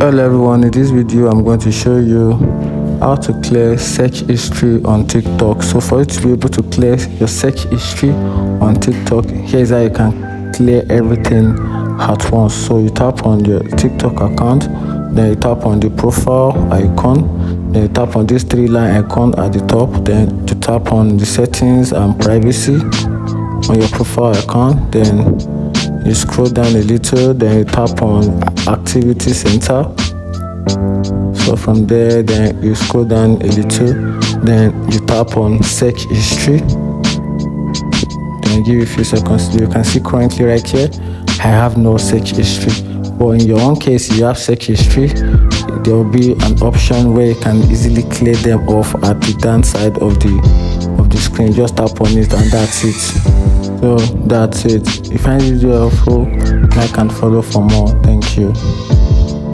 Hello everyone, in this video I'm going to show you how to clear search history on TikTok. So for you to be able to clear your search history on TikTok, here's how you can clear everything at once. So you tap on your TikTok account, then you tap on the profile icon, then you tap on this 3-line icon at the top, then you tap on the settings and privacy on your profile account, then you scroll down a little, then you tap on activity center. So from there, then you scroll down a little, then you tap on search history. Then give you a few seconds. You can see currently right here I have no search history, but in your own case you have search history. There will be an option where you can easily clear them off at the down side of the screen. Just tap on it and that's it. So that's it. If you find this video helpful, like and follow for more. Thank you.